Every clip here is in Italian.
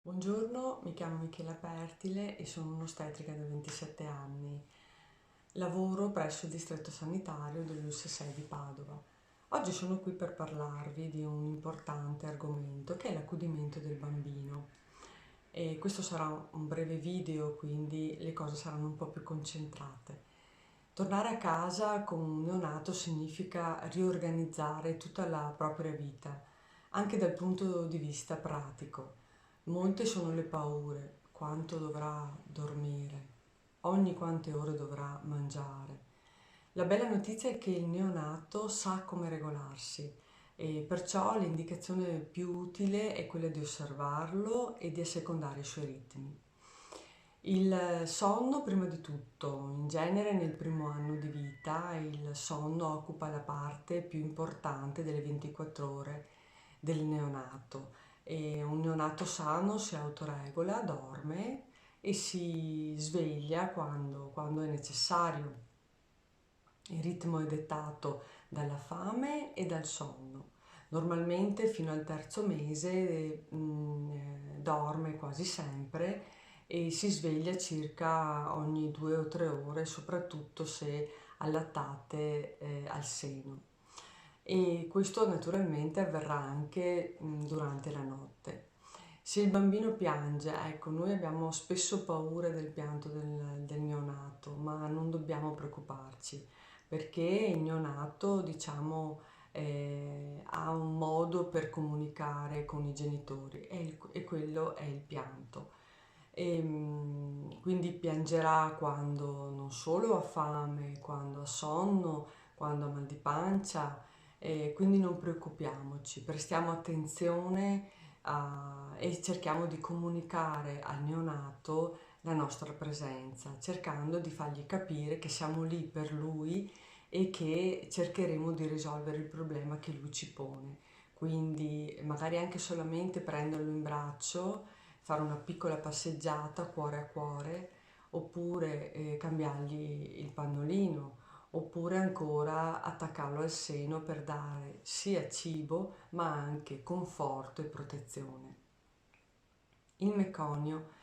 Buongiorno, mi chiamo Michela Pertile e sono un'ostetrica da 27 anni. Lavoro presso il distretto sanitario dell'USS6 di Padova. Oggi sono qui per parlarvi di un importante argomento che è l'accudimento del bambino. E questo sarà un breve video, quindi le cose saranno un po' più concentrate. Tornare a casa con un neonato significa riorganizzare tutta la propria vita, anche dal punto di vista pratico. Molte sono le paure: quanto dovrà dormire, ogni quante ore dovrà mangiare. La bella notizia è che il neonato sa come regolarsi e perciò l'indicazione più utile è quella di osservarlo e di assecondare i suoi ritmi. Il sonno prima di tutto. In genere nel primo anno di vita il sonno occupa la parte più importante delle 24 ore del neonato, e un neonato sano si autoregola, dorme e si sveglia quando è necessario. Il ritmo è dettato dalla fame e dal sonno. Normalmente fino al terzo mese dorme quasi sempre e si sveglia circa ogni 2 o 3 ore, soprattutto se allattate al seno. E questo naturalmente avverrà anche durante la notte. Se il bambino piange, ecco, noi abbiamo spesso paura del pianto del neonato, ma non dobbiamo preoccuparci, perché il neonato, diciamo, ha un modo per comunicare con i genitori e quello è il pianto. Quindi piangerà quando non solo ha fame, quando ha sonno, quando ha mal di pancia, quindi non preoccupiamoci, prestiamo attenzione e cerchiamo di comunicare al neonato la nostra presenza, cercando di fargli capire che siamo lì per lui e che cercheremo di risolvere il problema che lui ci pone. Quindi magari anche solamente prenderlo in braccio, fare una piccola passeggiata cuore a cuore, oppure cambiargli il pannolino, oppure ancora attaccarlo al seno per dare sia cibo ma anche conforto e protezione. Il meconio.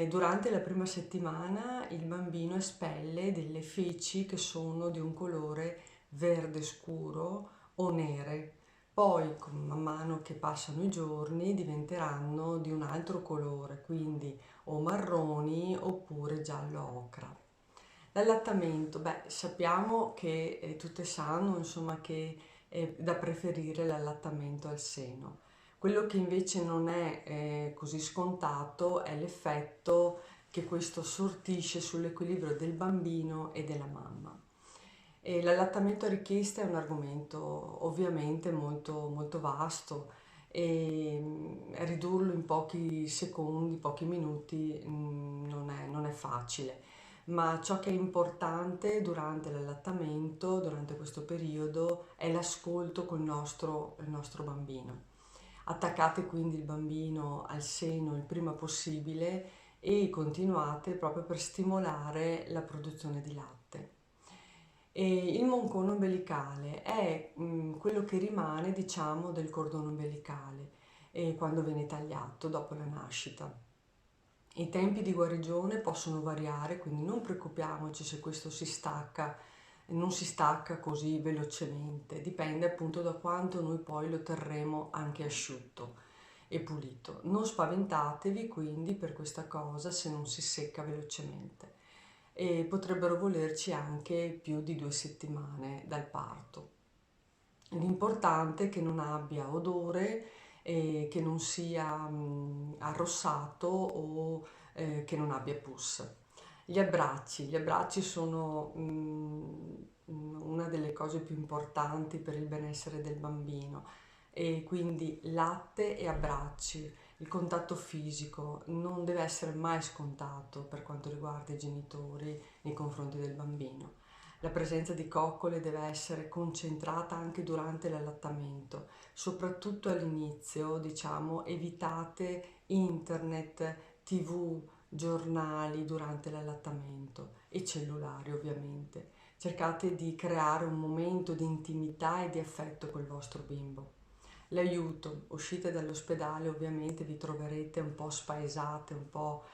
Durante la prima settimana il bambino espelle delle feci che sono di un colore verde scuro o nere. Poi, man mano che passano i giorni, diventeranno di un altro colore, quindi o marroni oppure giallo ocra. L'allattamento, beh, sappiamo che tutte sanno, insomma, che è da preferire l'allattamento al seno. Quello che invece non è così scontato è l'effetto che questo sortisce sull'equilibrio del bambino e della mamma. E l'allattamento a richiesta è un argomento ovviamente molto, molto vasto e ridurlo in pochi secondi, pochi minuti non è facile, ma ciò che è importante durante l'allattamento, durante questo periodo, è l'ascolto con il nostro bambino. Attaccate quindi il bambino al seno il prima possibile e continuate proprio per stimolare la produzione di latte. E il moncone ombelicale è quello che rimane, diciamo, del cordone ombelicale quando viene tagliato dopo la nascita. I tempi di guarigione possono variare, quindi non preoccupiamoci se questo non si stacca così velocemente, dipende appunto da quanto noi poi lo terremo anche asciutto e pulito. Non spaventatevi quindi per questa cosa se non si secca velocemente, e potrebbero volerci anche più di 2 settimane dal parto. L'importante è che non abbia odore, che non sia arrossato o che non abbia pus. Gli abbracci sono una delle cose più importanti per il benessere del bambino, e quindi latte e abbracci. Il contatto fisico non deve essere mai scontato per quanto riguarda i genitori nei confronti del bambino. La presenza di coccole deve essere concentrata anche durante l'allattamento, soprattutto all'inizio, diciamo, evitate internet, TV, giornali durante l'allattamento e cellulari ovviamente. Cercate di creare un momento di intimità e di affetto col vostro bimbo. l'aiuto. Uscite dall'ospedale, ovviamente vi troverete un po' spaesate, un po'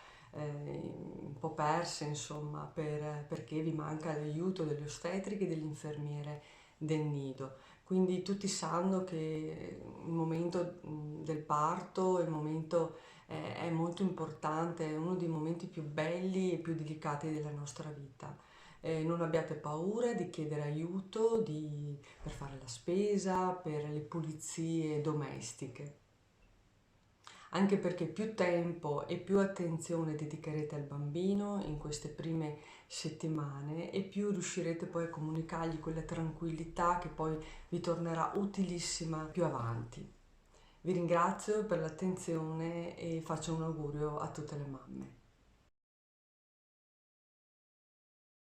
perse, insomma, perché vi manca l'aiuto delle ostetriche e delle infermiere del nido. Quindi tutti sanno che il momento del parto, il momento è molto importante, è uno dei momenti più belli e più delicati della nostra vita. Non abbiate paura di chiedere aiuto per fare la spesa, per le pulizie domestiche, anche perché più tempo e più attenzione dedicherete al bambino in queste prime settimane e più riuscirete poi a comunicargli quella tranquillità che poi vi tornerà utilissima più avanti. Vi ringrazio per l'attenzione e faccio un augurio a tutte le mamme.